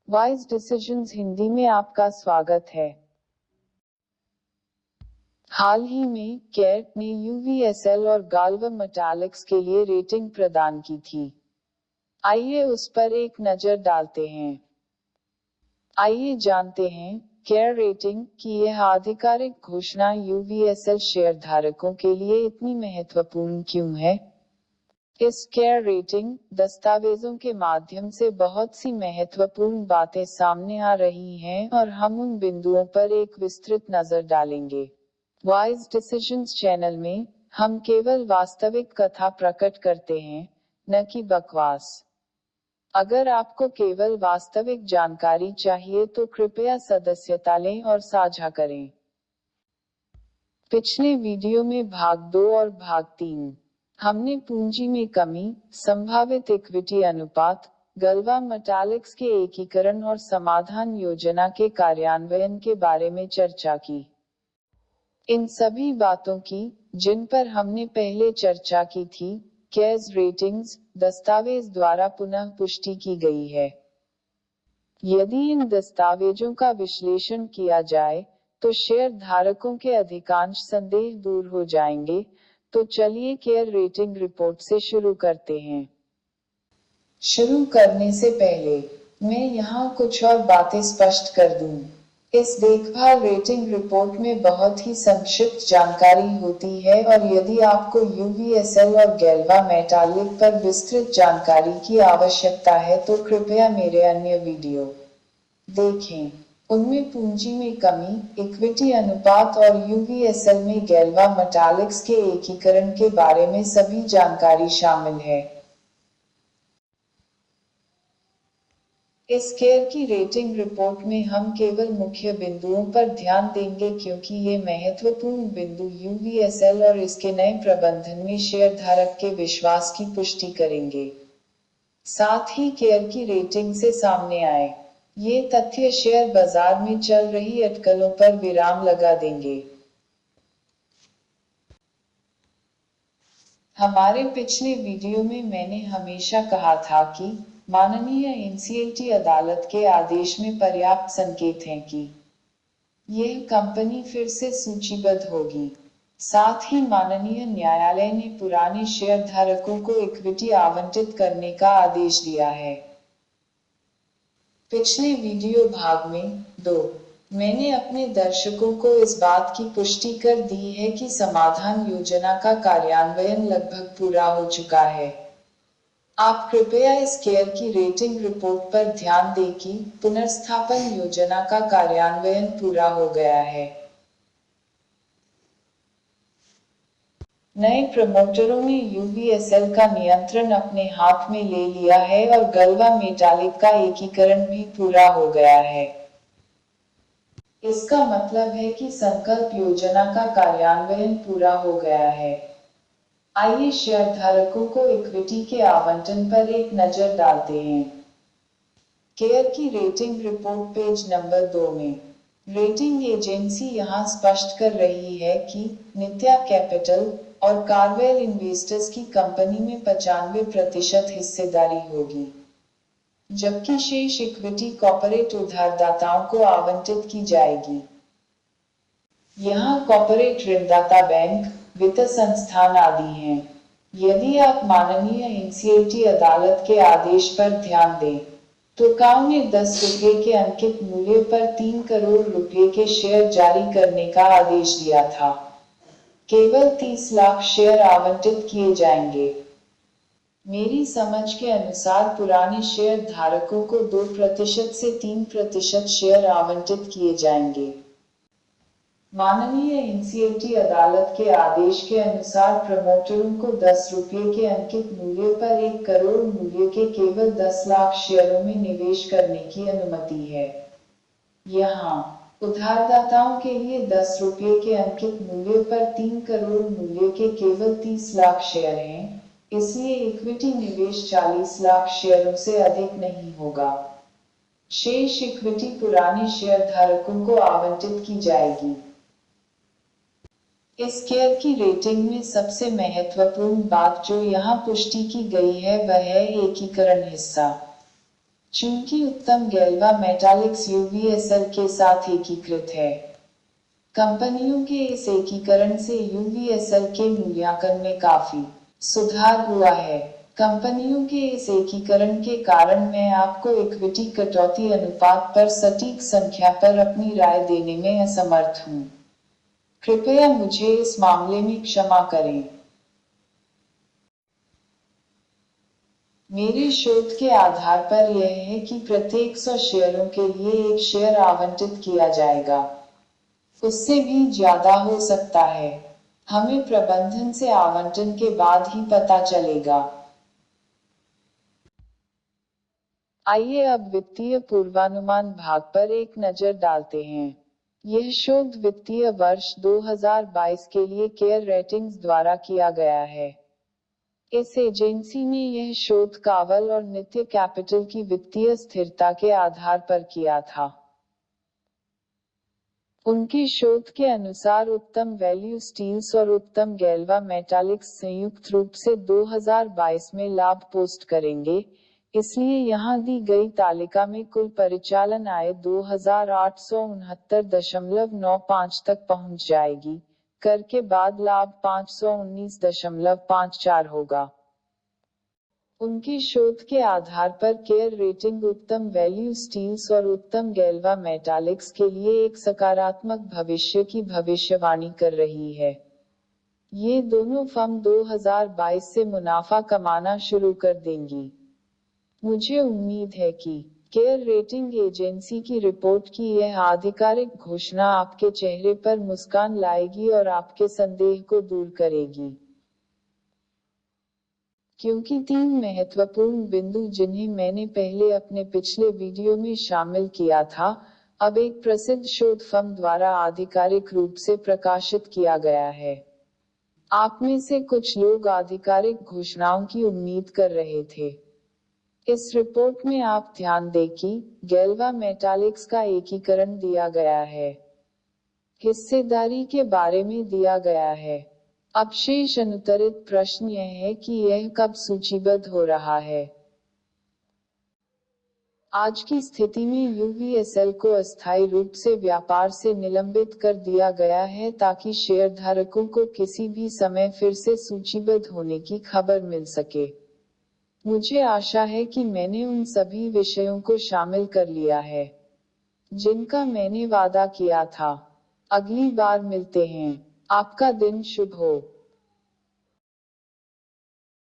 Wise decisions Hindi में आपका स्वागत है। हाल ही में केयर ने यूवीएसएल और गाल्वा मेटालिक्स के लिए रेटिंग प्रदान की थी। आइए उस पर एक नजर डालते हैं। आइए जानते हैं केयर रेटिंग की यह आधिकारिक घोषणा यूवीएसएल शेयरधारकों के लिए इतनी महत्वपूर्ण क्यों है। इस केयर रेटिंग दस्तावेजों के माध्यम से बहुत सी महत्वपूर्ण बातें सामने आ रही हैं और हम उन बिंदुओं पर एक विस्तृत नजर डालेंगे। वाइज डिसीजंस चैनल में हम केवल वास्तविक कथा प्रकट करते हैं, न कि बकवास। अगर आपको केवल वास्तविक जानकारी चाहिए तो कृपया सदस्यता लें और साझा करें। पिछले वीडियो में भाग 2 और भाग 3 हमने पूंजी में कमी, संभावित इक्विटी अनुपात, गाल्वा मेटालिक्स के एकीकरण और समाधान योजना के कार्यान्वयन के बारे में चर्चा की। इन सभी बातों की, जिन पर हमने पहले चर्चा की थी, केयर्स रेटिंग्स दस्तावेज द्वारा पुनः पुष्टि की गई है। यदि इन दस्तावेजों का विश्लेषण किया जाए, तो शेयर धारकों के अधिकांश संदेह दूर हो जाएंगे। तो चलिए केयर रेटिंग रिपोर्ट से शुरू करते हैं। शुरू करने से पहले मैं यहाँ कुछ और बातें स्पष्ट कर दूं। इस देखभाल रेटिंग रिपोर्ट में बहुत ही संक्षिप्त जानकारी होती है और यदि आपको यूवीएसएल और गाल्वा मेटालिक पर विस्तृत जानकारी की आवश्यकता है तो कृपया मेरे अन्य वीडियो देखें। उनमें पूंजी में कमी, इक्विटी अनुपात और यूवीएसएल में गाल्वा मेटालिक्स के एकीकरण के बारे में सभी जानकारी शामिल है। इस केयर की रेटिंग रिपोर्ट में हम केवल मुख्य बिंदुओं पर ध्यान देंगे क्योंकि ये महत्वपूर्ण बिंदु यूवीएसएल और इसके नए प्रबंधन में शेयरधारक के विश्वास की पुष्टि करेंगे। साथ ही केयर की रेटिंग से सामने आए ये तथ्य शेयर बाजार में चल रही अटकलों पर विराम लगा देंगे। हमारे पिछले वीडियो में मैंने हमेशा कहा था कि माननीय एनसीएलटी अदालत के आदेश में पर्याप्त संकेत हैं कि यह कंपनी फिर से सूचीबद्ध होगी। साथ ही माननीय न्यायालय ने पुराने शेयरधारकों को इक्विटी आवंटित करने का आदेश दिया है। पिछले वीडियो भाग में 2 मैंने अपने दर्शकों को इस बात की पुष्टि कर दी है कि समाधान योजना का कार्यान्वयन लगभग पूरा हो चुका है। आप कृपया इस केयर की रेटिंग रिपोर्ट पर ध्यान दें कि पुनर्स्थापन योजना का कार्यान्वयन पूरा हो गया है। नए प्रमोटरों ने यूवीएसएल का नियंत्रण अपने हाथ में ले लिया है और गाल्वा मेटालिक का एकीकरण भी पूरा हो गया है। इसका मतलब है कि संकल्प योजना का कार्यान्वयन पूरा हो गया है। आइए शेयरधारकों को इक्विटी के आवंटन पर एक नजर डालते हैं। केयर की रेटिंग रिपोर्ट पेज नंबर 2 में रेटिंग एजेंसी यहां स्पष्ट कर रही है कि नित्या कैपिटल और कार्वेल इन्वेस्टर्स की कंपनी में 95% हिस्सेदारी होगी, जबकि शेष इक्विटी कॉर्पोरेट उधारदाताओं को आवंटित की जाएगी। यहाँ कॉर्पोरेट ऋणदाता बैंक, वित्त संस्थान आदि हैं। यदि आप माननीय एनसीएलटी अदालत के आदेश पर ध्यान दें, तो काउ ने 10 रुपये के अंकित मूल्य पर 3 करोड़ रुपये के शेयर जारी करने का आदेश दिया था। केवल 30 लाख शेयर आवंटित किए जाएंगे। मेरी समझ के अनुसार पुराने शेयर धारकों को 2% से 3% शेयर आवंटित किए जाएंगे। माननीय एनसीएलटी अदालत के आदेश के अनुसार प्रमोटरों को 10 रुपये के अंकित मूल्य पर 1 करोड़ मूल्य के केवल 10 लाख शेयरों में निवेश करने की अनुमति है। यहाँ उधारदाताओं के लिए 10 रुपये के अंकित मूल्य पर 3 करोड़ मूल्य के केवल 30 लाख शेयर हैं, इसलिए इक्विटी निवेश 40 लाख शेयरों से अधिक नहीं होगा। शेष इक्विटी पुराने शेयरधारकों को आवंटित की जाएगी। इस शेयर की रेटिंग में सबसे महत्वपूर्ण बात जो यहाँ पुष्टि की गई है वह है एकीकरण हिस्सा। चूंकि उत्तम गैल्वा मेटालिक्स यूवीएसएल के साथ एकीकृत है, कंपनियों के इस एकीकरण से यूवीएसएल के मूल्यांकन में काफी सुधार हुआ है। कंपनियों के इस एकीकरण के कारण मैं आपको इक्विटी कटौती अनुपात पर सटीक संख्या पर अपनी राय देने में असमर्थ हूँ। कृपया मुझे इस मामले में क्षमा करें। मेरे शोध के आधार पर यह है कि प्रत्येक 100 शेयरों के लिए एक शेयर आवंटित किया जाएगा। उससे भी ज्यादा हो सकता है। हमें प्रबंधन से आवंटन के बाद ही पता चलेगा। आइए अब वित्तीय पूर्वानुमान भाग पर एक नजर डालते हैं। यह शोध वित्तीय वर्ष 2022 के लिए केयर रेटिंग्स द्वारा किया गया है। इस एजेंसी ने यह शोध कावल और नित्य कैपिटल की वित्तीय स्थिरता के आधार पर किया था। उनके शोध के अनुसार उत्तम वैल्यू स्टील्स और उत्तम गैल्वा मेटालिक्स संयुक्त रूप से 2022 में लाभ पोस्ट करेंगे, इसलिए यहां दी गई तालिका में कुल परिचालन आय 2869.95 तक पहुंच जाएगी, कर के बाद लाभ 519.54 होगा। उनके शोध के आधार पर केयर रेटिंग उत्तम वैल्यू स्टील्स और उत्तम गैल्वा मेटालिक्स के लिए एक सकारात्मक भविष्य की भविष्यवाणी कर रही है। ये दोनों फर्म 2022 से मुनाफा कमाना शुरू कर देंगी। मुझे उम्मीद है कि केयर रेटिंग एजेंसी की रिपोर्ट की यह आधिकारिक घोषणा आपके चेहरे पर मुस्कान लाएगी और आपके संदेह को दूर करेगी। क्योंकि 3 महत्वपूर्ण बिंदु जिन्हें मैंने पहले अपने पिछले वीडियो में शामिल किया था, अब एक प्रसिद्ध शोध फर्म द्वारा आधिकारिक रूप से प्रकाशित किया गया है। आप में से कुछ लोग आधिकारिक घोषणाओं की उम्मीद कर रहे थे। इस रिपोर्ट में आप ध्यान दें कि गैल्वा मेटालिक्स का एकीकरण दिया गया है, हिस्सेदारी के बारे में दिया गया है। अब शेष अनुत्तरित प्रश्न यह है कि यह कब सूचीबद्ध हो रहा है। आज की स्थिति में यूवीएसएल को अस्थायी रूप से व्यापार से निलंबित कर दिया गया है ताकि शेयरधारकों को किसी भी समय फिर से सूचीबद्ध होने की खबर मिल सके। मुझे आशा है कि मैंने उन सभी विषयों को शामिल कर लिया है जिनका मैंने वादा किया था। अगली बार मिलते हैं। आपका दिन शुभ हो।